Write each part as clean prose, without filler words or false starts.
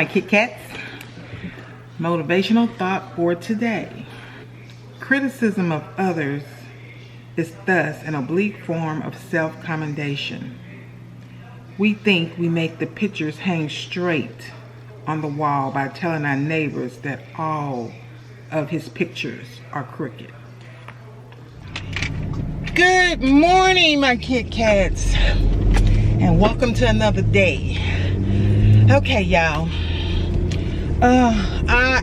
my Kit Kats. Motivational thought for today. Criticism of others is thus an oblique form of self-commendation. We think we make the pictures hang straight on the wall by telling our neighbors that all of his pictures are crooked. Good morning, my Kit Kats, and welcome to another day. Okay, y'all.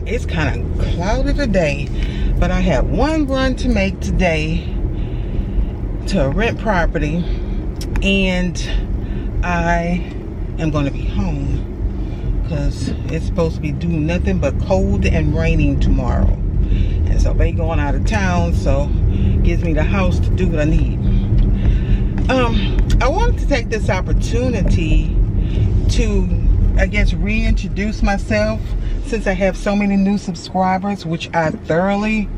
It's kind of cloudy today, but I have one run to make today to a rent property, and I am going to be home because it's supposed to be doing nothing but cold and raining tomorrow. And so they going out of town, so it gives me the house to do what I need. I wanted to take this opportunity to, I guess, reintroduce myself, since I have so many new subscribers, which I thoroughly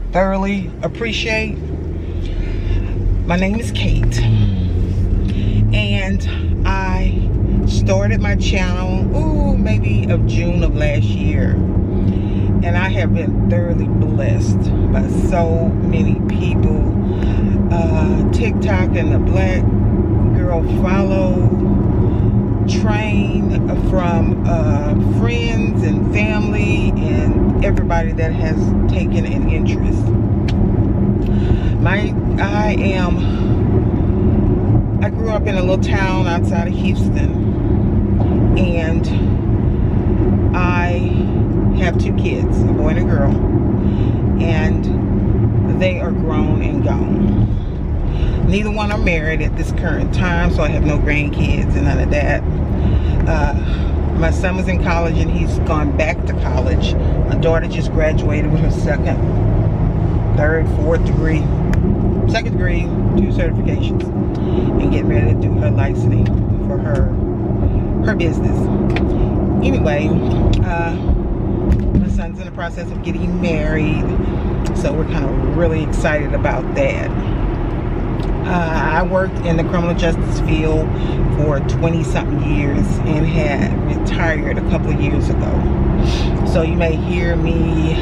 appreciate. My name is Kate, and I started my channel, maybe of June of last year, and I have been thoroughly blessed by so many people. TikTok and the Black Girl Follow train from friends and family and everybody that has taken an interest. I grew up in a little town outside of Houston, and I have two kids, a boy and a girl, and they are grown and gone. Neither one are married at this current time, so I have no grandkids and none of that. My son was in college and he's gone back to college. My daughter just graduated with her second degree, 2 certifications, and getting ready to do her licensing for her business. Anyway, my son's in the process of getting married, so we're kind of really excited about that. I worked in the criminal justice field for 20-something years and had retired a couple of years ago. So you may hear me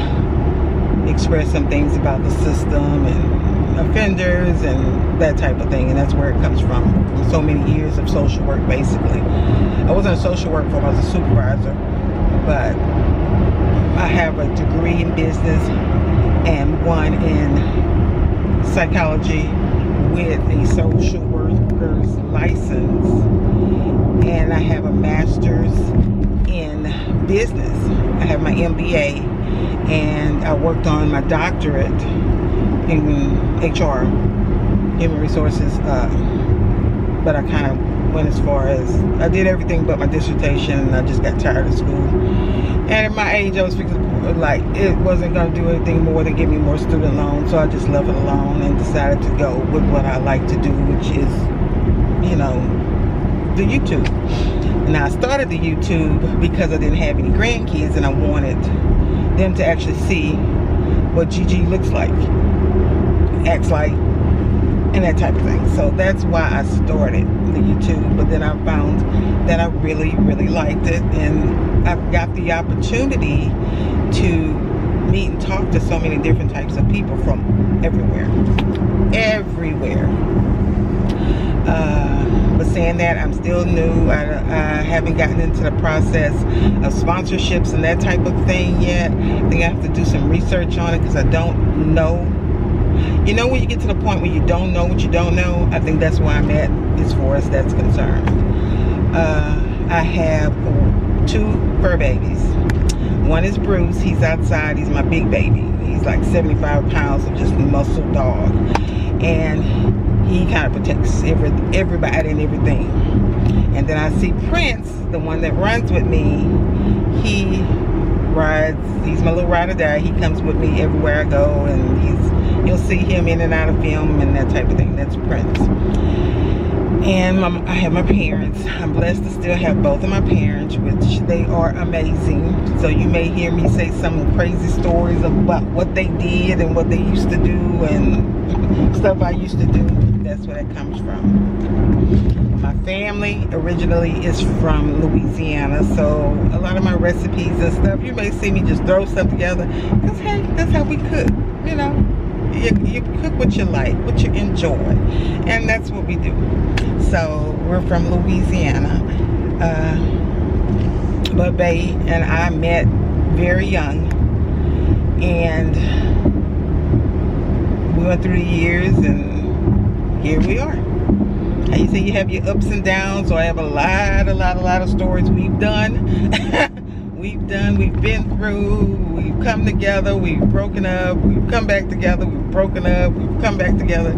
express some things about the system and offenders and that type of thing, and that's where it comes from so many years of social work. Basically, I wasn't a social worker, I was a supervisor, but I have a degree in business and one in psychology with a social worker's license, and I have a master's in business. I have my MBA, and I worked on my doctorate in HR, human resources, but I kind of went as far as, I did everything but my dissertation, and I just got tired of school. And at my age, I was like, it wasn't going to do anything more than give me more student loans, so I just left it alone and decided to go with what I like to do, which is, the YouTube. And I started the YouTube because I didn't have any grandkids, and I wanted them to actually see what Gigi looks like, acts like, and that type of thing. So that's why I started the YouTube. But then I found that I really liked it, and I've got the opportunity to meet and talk to so many different types of people from everywhere. But saying that, I'm still new. I haven't gotten into the process of sponsorships and that type of thing yet. I think I have to do some research on it because I don't know. You know, when you get to the point where you don't know what you don't know, I think that's where I'm at as far as that's concerned. I have 2 fur babies. One is Bruce. He's outside. He's my big baby. He's like 75 pounds of just muscle dog, and he kind of protects everybody and everything. And then I see Prince, the one that runs with me. He rides. He's my little ride or die. He comes with me everywhere I go, and you'll see him in and out of film and that type of thing. That's Prince. And I have my parents. I'm blessed to still have both of my parents, which they are amazing. So you may hear me say some crazy stories about what they did and what they used to do and stuff I used to do. That's where that comes from. My family originally is from Louisiana, so a lot of my recipes and stuff, you may see me just throw stuff together, because hey, that's how we cook, you know. You cook what you like, what you enjoy, and that's what we do. So we're from Louisiana. But Bay and I met very young, and we went through the years, and here we are. And you say you have your ups and downs, so I have a lot of stories we've done. We've been through, we've come together, we've broken up, we've come back together, we've broken up, we've come back together.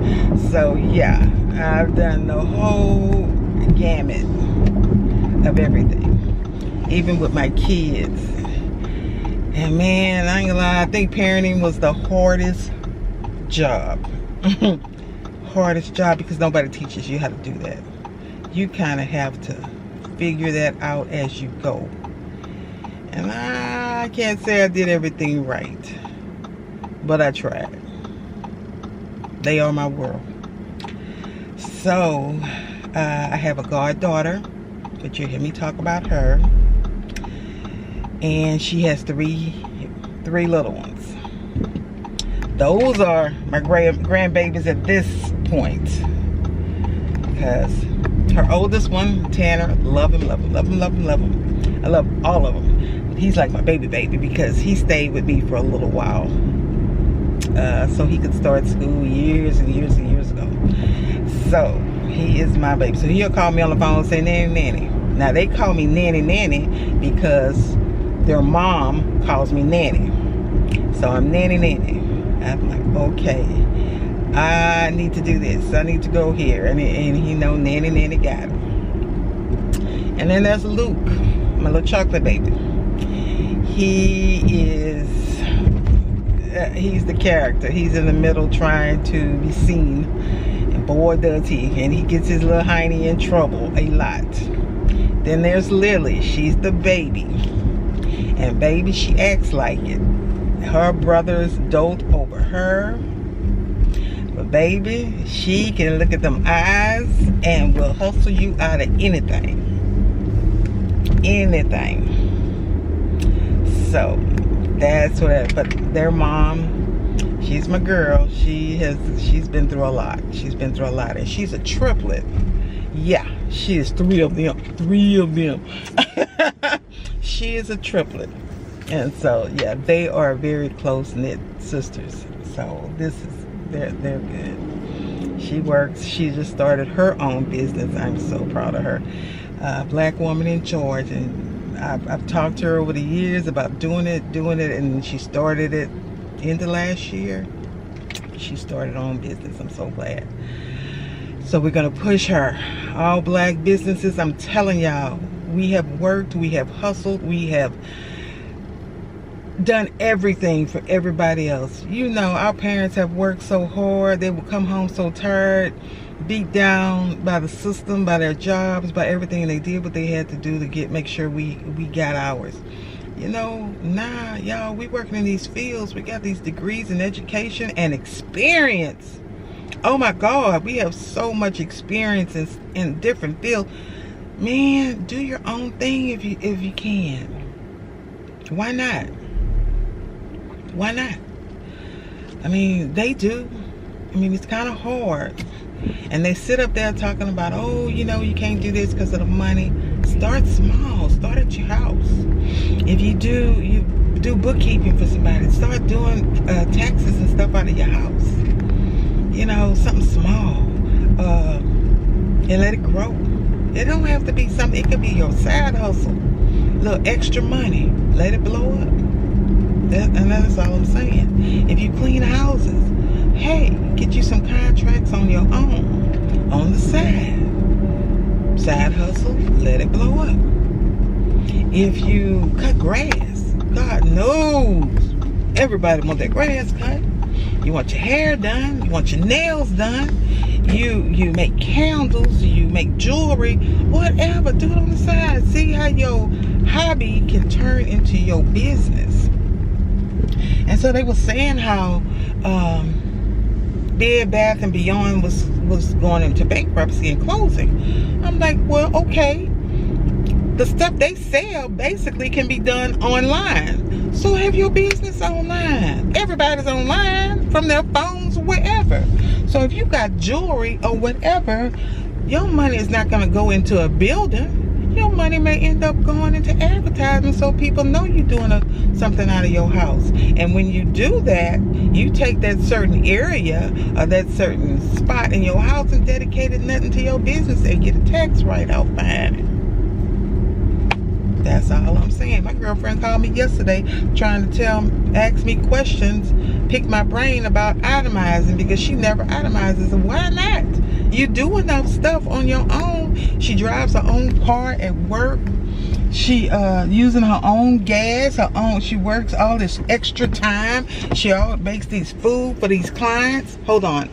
So yeah, I've done the whole gamut of everything, even with my kids. And man, I ain't gonna lie, I think parenting was the hardest job. Hardest job, because nobody teaches you how to do that. You kind of have to figure that out as you go. And I can't say I did everything right, but I tried. They are my world. So I have a goddaughter, but you'll hear me talk about her. And she has three little ones. Those are my grandbabies at this point, because her oldest one, Tanner, love him. I love all of them. He's like my baby because he stayed with me for a little while, so he could start school years and years ago. So he is my baby. So he'll call me on the phone and say, nanny. Now they call me nanny because their mom calls me nanny. So I'm nanny. I'm like, okay, I need to do this, I need to go here, and he know nanny got it. And then there's Luke, my little chocolate baby. He's the character. He's in the middle trying to be seen, and boy does he. And he gets his little hiney in trouble a lot. Then there's Lily. She's the baby, and baby, she acts like it. Her brothers dote over her, but baby, she can look at them eyes and will hustle you out of anything. So that's what. But their mom, she's my girl. She's been through a lot. And she's a triplet. Yeah, she is three of them. She is a triplet. And so yeah, they are very close-knit sisters. So they're good. She works. She just started her own business. I'm so proud of her. Black woman in charge, and I've talked to her over the years about doing it, and she started it into last year. She started her own business. I'm so glad. So we're gonna push her. All black businesses, I'm telling y'all, we have worked, we have hustled, we have done everything for everybody else. You know, our parents have worked so hard. They would come home so tired, beat down by the system, by their jobs, by everything. They did what they had to do to make sure we got ours. You know, nah, y'all, we working in these fields. We got these degrees in education and experience. Oh my God, we have so much experience in different fields. Man, do your own thing if you can. Why not? Why not? I mean, they do. I mean, it's kind of hard. And they sit up there talking about, oh, you know, you can't do this because of the money. Start small. Start at your house. If you do bookkeeping for somebody, start doing taxes and stuff out of your house. You know, something small. And let it grow. It don't have to be something. It could be your side hustle. Little extra money. Let it blow up. And that's all I'm saying. If you clean houses, hey, get you some contracts on your own, on the side. Side hustle, let it blow up. If you cut grass, God knows everybody wants that grass cut. You want your hair done, you want your nails done, you make candles, you make jewelry, whatever, do it on the side. See how your hobby can turn into your business. And so they were saying how Bed Bath and Beyond was going into bankruptcy and closing. I'm like, well, okay. The stuff they sell basically can be done online. So have your business online. Everybody's online from their phones, wherever. So if you got jewelry or whatever, your money is not going to go into a building. Your money may end up going into advertising so people know you're doing something out of your house. And when you do that, you take that certain area or that certain spot in your house and dedicate it nothing to your business and get a tax write-off behind it. That's all I'm saying. My girlfriend called me yesterday trying to ask me questions, pick my brain about itemizing because she never itemizes. And why not? You do enough stuff on your own. She drives her own car at work. She using her own gas, she works all this extra time. She all makes these food for these clients. Hold on.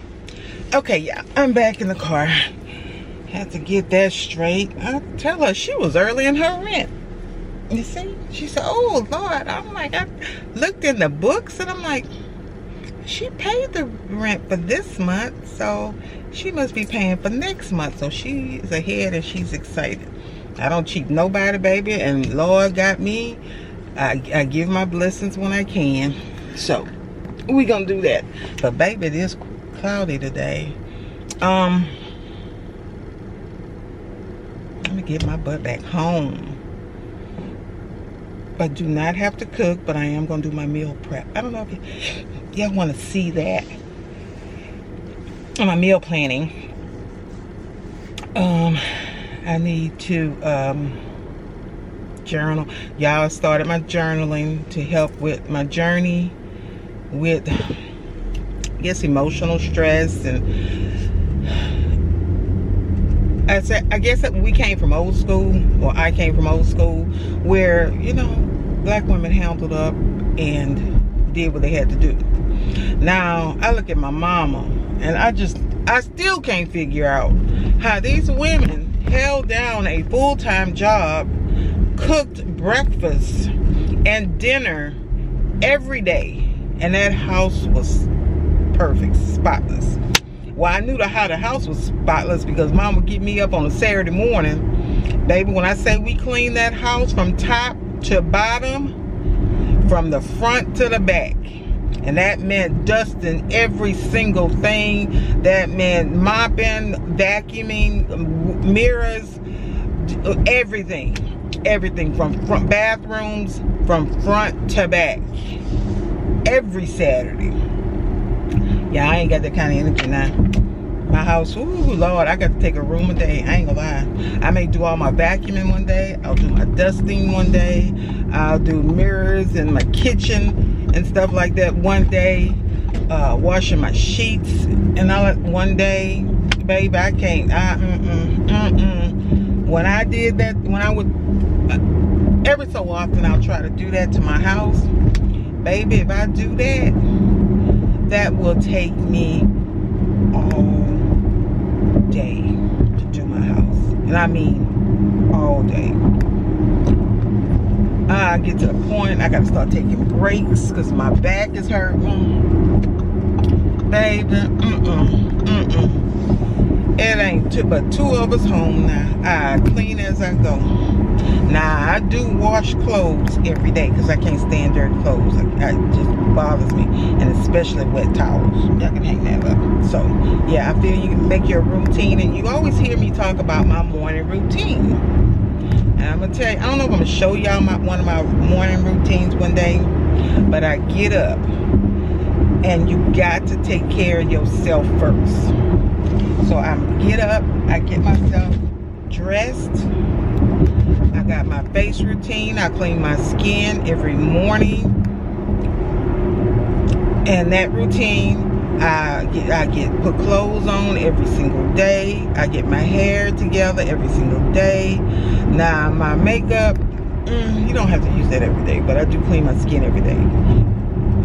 Okay, yeah, I'm back in the car. Had to get that straight. I tell her she was early in her rent. You see? She said, oh, Lord. I'm like, I looked in the books and I'm like, she paid the rent for this month, so she must be paying for next month. So she's ahead and she's excited. I don't cheat nobody, baby. And Lord got me. I give my blessings when I can. So we gonna do that. But baby, it is cloudy today. Let me get my butt back home. I do not have to cook, but I am going to do my meal prep. I don't know if y'all want to see that. My meal planning. I need to journal. Y'all started my journaling to help with my journey with, I guess, emotional stress. And I guess that we came from old school, or I came from old school, where, you know, black women handled up and did what they had to do. Now, I look at my mama, and I still can't figure out how these women held down a full-time job, cooked breakfast and dinner every day, and that house was perfect, spotless. Well, I knew how the house was spotless because Mom would get me up on a Saturday morning. Baby, when I say we cleaned that house from top to bottom, from the front to the back. And that meant dusting every single thing. That meant mopping, vacuuming, mirrors, everything. Everything from front bathrooms, from front to back. Every Saturday. Yeah, I ain't got that kind of energy now. My house, ooh, Lord, I got to take a room a day. I ain't gonna lie. I may do all my vacuuming one day. I'll do my dusting one day. I'll do mirrors in my kitchen and stuff like that one day. Washing my sheets and all that one day. Baby, I can't. When I did that, when I would, every so often I'll try to do that to my house. Baby, if I do that, that will take me all day to do my house. And I mean all day. I get to the point I gotta start taking breaks because my back is hurting. Baby, it ain't but two of us home now. I clean as I go. Now, I do wash clothes every day because I can't stand dirty clothes. It just bothers me. And especially wet towels. Y'all can hang that up. So, yeah, I feel you can make your routine. And you always hear me talk about my morning routine. And I'm going to tell you, I don't know if I'm going to show y'all one of my morning routines one day. But I get up. And you got to take care of yourself first. So I get up. I get myself dressed. I got my face routine. I clean my skin every morning. And that routine, I put clothes on every single day. I get my hair together every single day. Now my makeup, you don't have to use that every day, but I do clean my skin every day.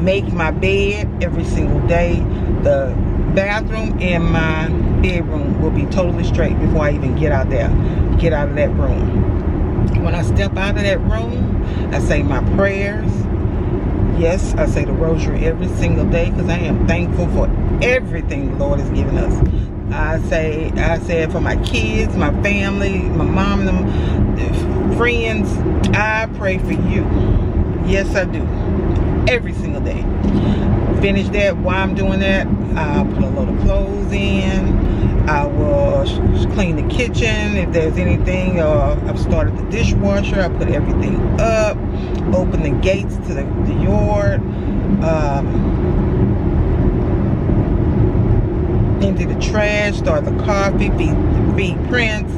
Make my bed every single day. The bathroom and my bedroom will be totally straight before I even get out of that room. When I step out of that room, I say my prayers. Yes, I say the rosary every single day because I am thankful for everything the Lord has given us. I said for my kids, my family, my mom, them friends, I pray for you. Yes, I do. Every single day. Finish that. While I'm doing that, I'll put a load of clothes in. I will clean the kitchen if there's anything. I've started the dishwasher. I put everything up. Open the gates to the yard. Empty the trash. Start the coffee. Feed Prince.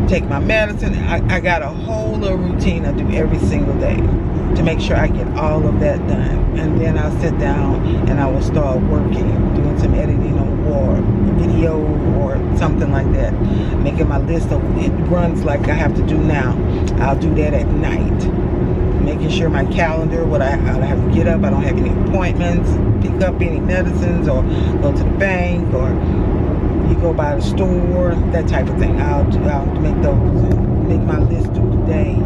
Take my medicine. I got a whole little routine I do every single day to make sure I get all of that done. And then I'll sit down and I will start working, doing some editing or video or something like that. Making my list of it runs like I have to do now. I'll do that at night. Making sure my calendar, I have to get up, I don't have any appointments, pick up any medicines or go to the bank or you go by the store, that type of thing. I'll make my list through the day.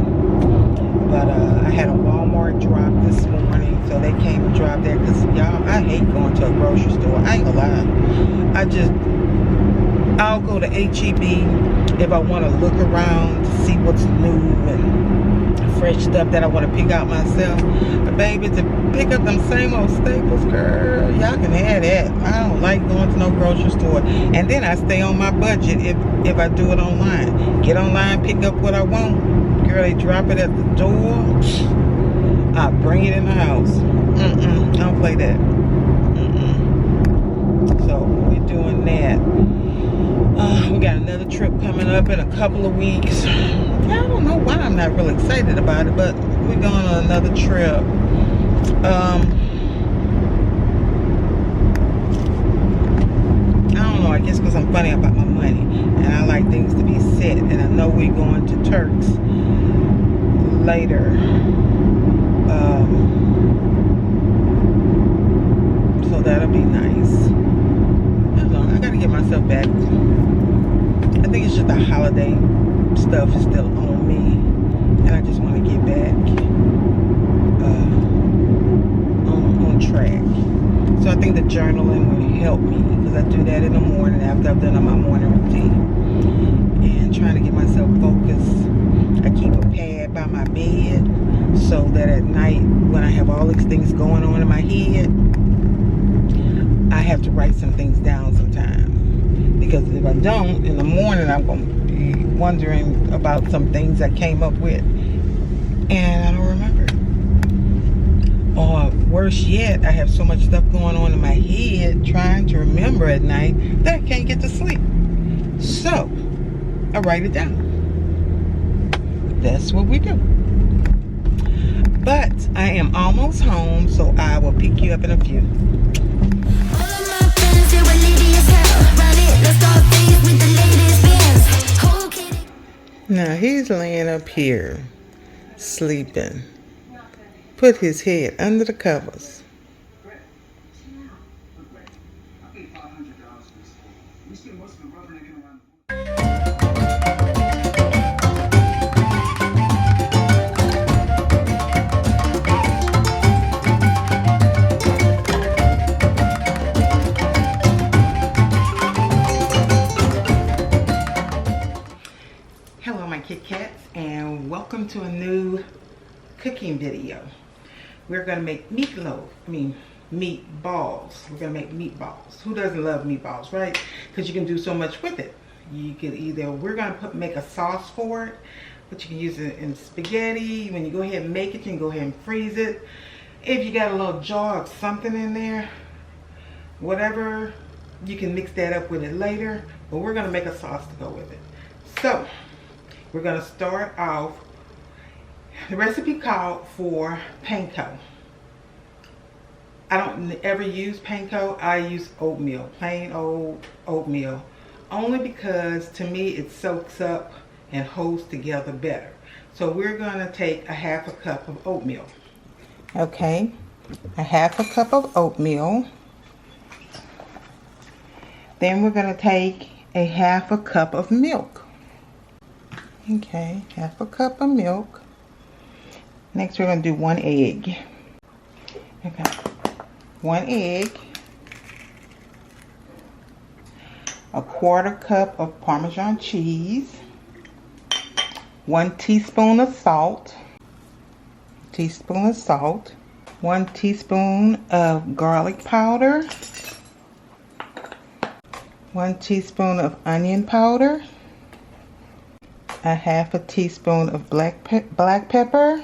But I had a Walmart drop this morning, so they came and dropped that. Because y'all, I hate going to a grocery store. I ain't gonna lie. I'll go to H-E-B if I want to look around to see what's new and fresh stuff that I want to pick out myself. But baby, to pick up them same old staples, girl, y'all can have that. I don't like going to no grocery store. And then I stay on my budget if I do it online. Get online, pick up what I want. Girl, they drop it at the door. I bring it in the house. I don't play that. So we're doing that. We got another trip coming up in a couple of weeks. I don't know why I'm not really excited about it, but we're going on another trip. I don't know, I guess because I'm funny about my money and I like things to be set, and I know we're going to Turks later. So that'll be nice. I don't know, I gotta get myself back. I think it's just the holiday stuff is still on me, and I just want to get back on track. So I think the journaling will help me, because I do that in the morning after I've done my morning routine, and trying to get myself focused. I keep a pad by my bed so that at night when I have all these things going on in my head, I have to write some things down sometimes, because if I don't, in the morning I'm going to be wondering about some things I came up with and I don't remember. Or worse yet, I have so much stuff going on in my head trying to remember at night that I can't get to sleep. So I write it down. That's what we do. But I am almost home, so I will pick you up in a few. Now he's laying up here, sleeping. Put his head under the covers. Hello my Kit Kats, and welcome to a new cooking video. We're gonna make meatballs. We're gonna make meatballs. Who doesn't love meatballs, right? Because you can do so much with it. You could either, we're gonna make a sauce for it, but you can use it in spaghetti. When you go ahead and make it, you can go ahead and freeze it. If you got a little jar of something in there, whatever, you can mix that up with it later. But we're gonna make a sauce to go with it. So we're gonna start off. The recipe called for panko. I don't ever use panko. I use oatmeal, plain old oatmeal, only because to me it soaks up and holds together better. So we're gonna take a half a cup of oatmeal. Okay, a half a cup of oatmeal. Then we're gonna take a half a cup of milk. Okay, half a cup of milk. Next we're going to do 1 egg. Okay, 1 egg. 1/4 cup of Parmesan cheese, 1 teaspoon of salt, 1 teaspoon of garlic powder, 1 teaspoon of onion powder, 1/2 teaspoon of black pepper.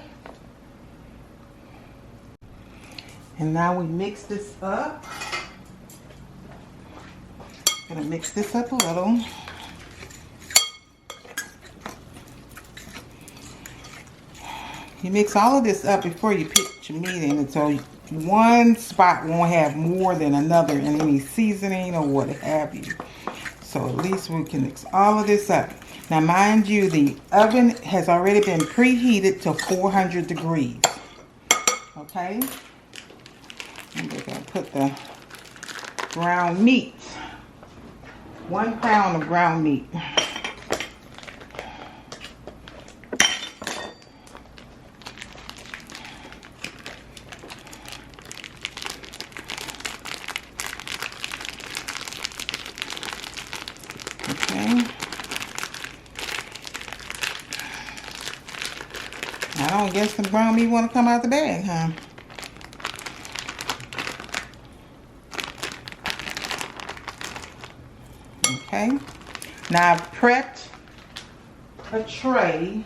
And now we mix this up. Gonna mix this up a little. You mix all of this up before you put your meat in it, so one spot won't have more than another in any seasoning or what have you. So at least we can mix all of this up. Now mind you, the oven has already been preheated to 400 degrees. Okay? And we're gonna put the ground meat. 1 pound of ground meat. Okay. I don't guess the ground meat want to come out the bag, huh? Okay. Now I've prepped a tray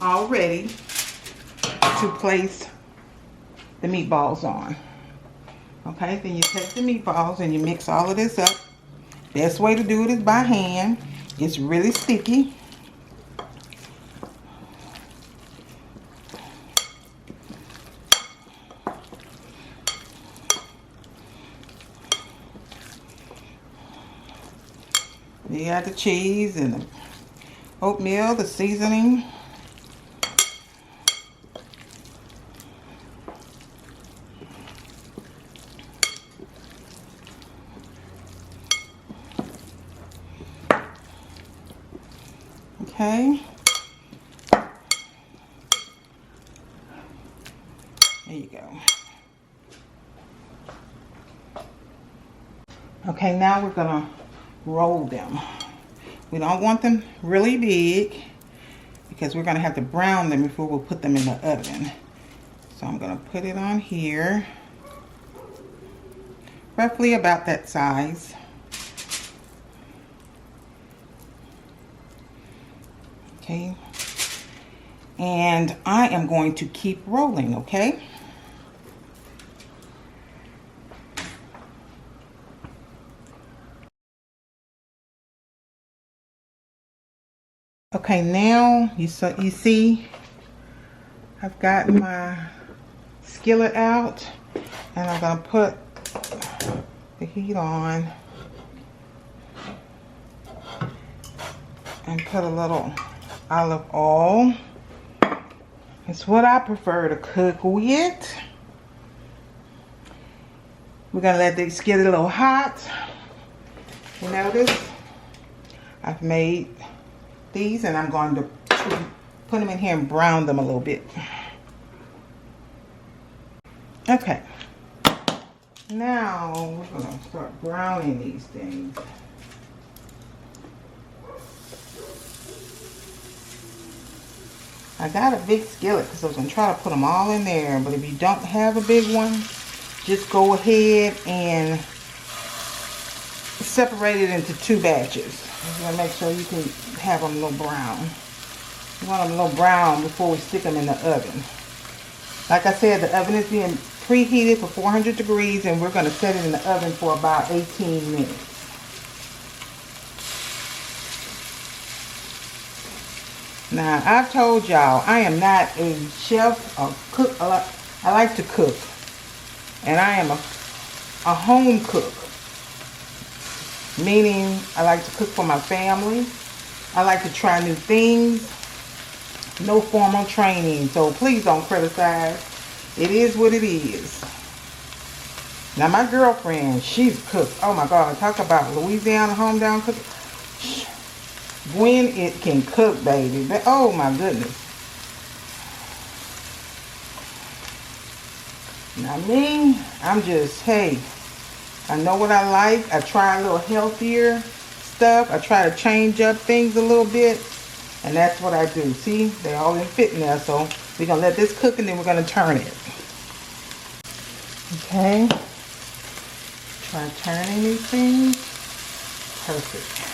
already to place the meatballs on. Okay, then you take the meatballs and you mix all of this up. Best way to do it is by hand. It's really sticky. You got the cheese and the oatmeal, the seasoning. Okay. There you go. Okay, now we're gonna roll them. We don't want them really big because we're gonna have to brown them before we'll put them in the oven. So I'm gonna put it on here, roughly about that size. Okay, and I am going to keep rolling, okay? Okay, now you see I've gotten my skillet out, and I'm gonna put the heat on and put a little olive oil. It's what I prefer to cook with. We're gonna let this get a little hot. You notice I've made these, and I'm going to put them in here and brown them a little bit. Okay, now we're going to start browning these things. I got a big skillet because I was going to try to put them all in there, but if you don't have a big one, just go ahead and separate it into 2 batches. You want to make sure you can have them a little brown. You want them a little brown before we stick them in the oven. Like I said, the oven is being preheated for 400 degrees, and we're going to set it in the oven for about 18 minutes. Now, I've told y'all I am not a chef or cook. I like to cook, and I am a home cook. Meaning, I like to cook for my family. I like to try new things. No formal training, so please don't criticize. It is what it is. Now, my girlfriend, she's a cook. Oh my God, talk about Louisiana hometown cook. When it can cook, baby. Oh my goodness. Now me, I'm just, hey, I know what I like. I try a little healthier stuff. I try to change up things a little bit. And that's what I do. See, they all in fit now. So we're going to let this cook and then we're going to turn it. Okay. Try turning these things. Perfect.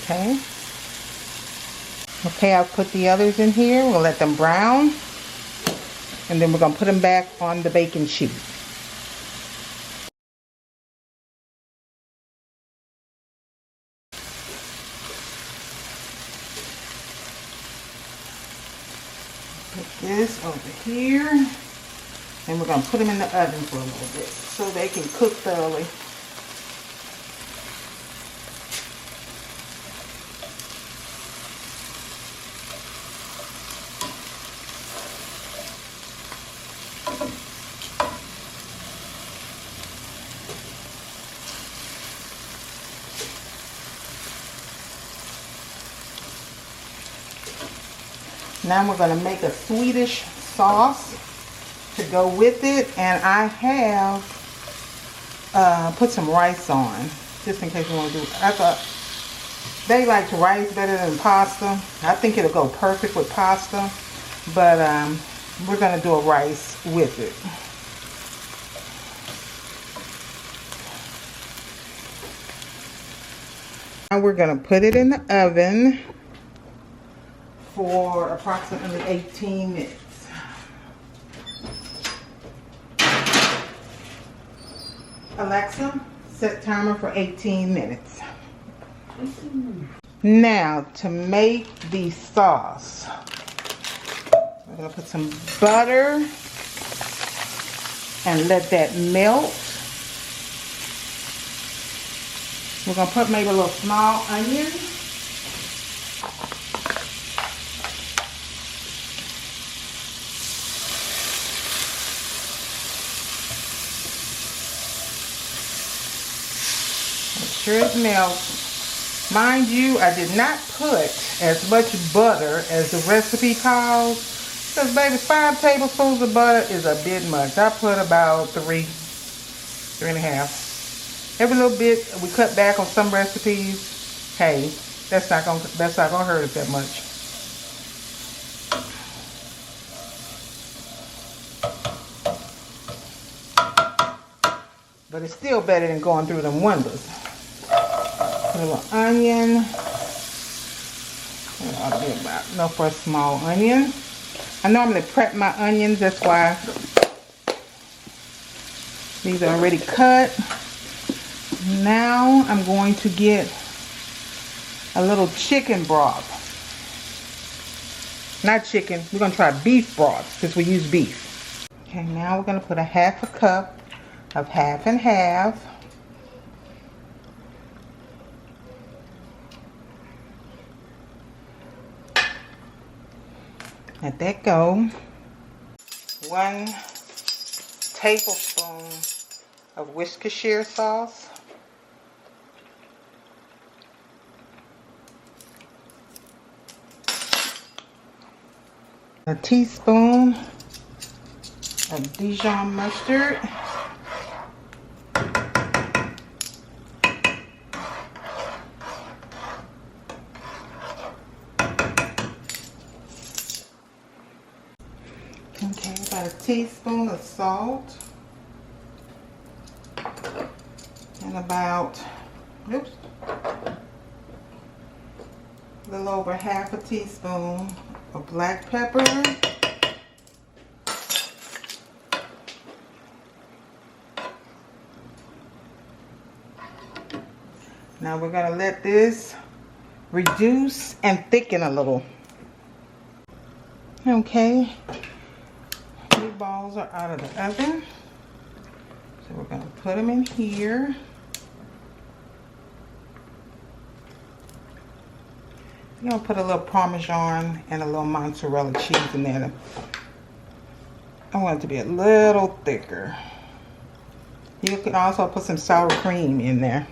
Okay. Okay, I've put the others in here. We'll let them brown. And then we're going to put them back on the baking sheet. Put this over here. And we're going to put them in the oven for a little bit so they can cook thoroughly. Now we're going to make a Swedish sauce to go with it, and I have put some rice on, just in case you want to do it. I thought they like rice better than pasta. I think it'll go perfect with pasta, but we're going to do a rice with it. Now we're going to put it in the oven for approximately 18 minutes. Alexa, set timer for 18 minutes. Now, to make the sauce, we're going to put some butter and let that melt. We're going to put maybe a little small onion. Sure it melts. Mind you, I did not put as much butter as the recipe calls, because baby, 5 tablespoons of butter is a bit much. I put about 3.5. Every little bit we cut back on some recipes. Hey, that's not gonna hurt us that much. But it's still better than going through them wonders. A little onion. That ought to be about enough for a small onion. I normally prep my onions, that's why these are already cut. Now I'm going to get a little chicken broth. Not chicken, we're going to try beef broth since we use beef. Okay, now we're going to put a 1/2 cup of half and half. Let that go. 1 tablespoon of Worcestershire sauce. A teaspoon of Dijon mustard. Okay, about a teaspoon of salt. And about, oops, a little over 1/2 teaspoon of black pepper. Now we're going to let this reduce and thicken a little. Okay, meatballs are out of the oven. So we're going to put them in here. I'm going to put a little Parmesan and a little mozzarella cheese in there. I want it to be a little thicker. You can also put some sour cream in there.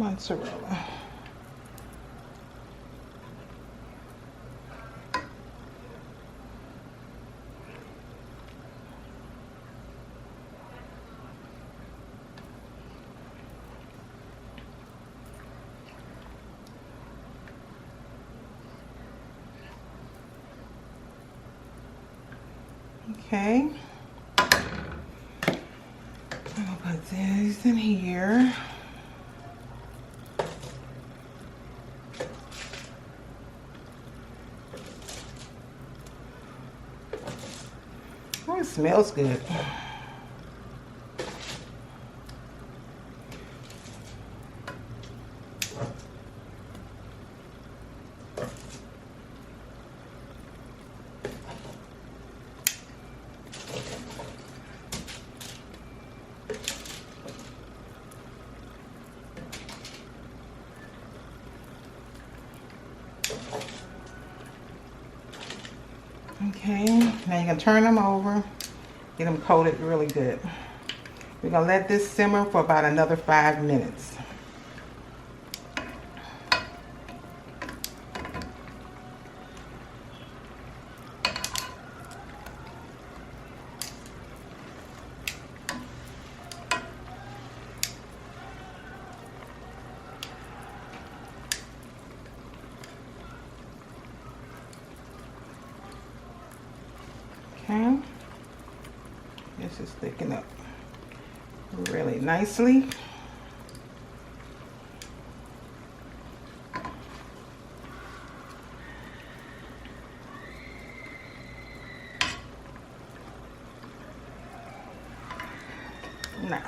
mozzarella. Okay, I'll put these in here. Oh, it smells good. Okay, now you can turn them over, get them coated really good. We're gonna let this simmer for about another 5 minutes. Okay, this is thickening up really nicely. Now,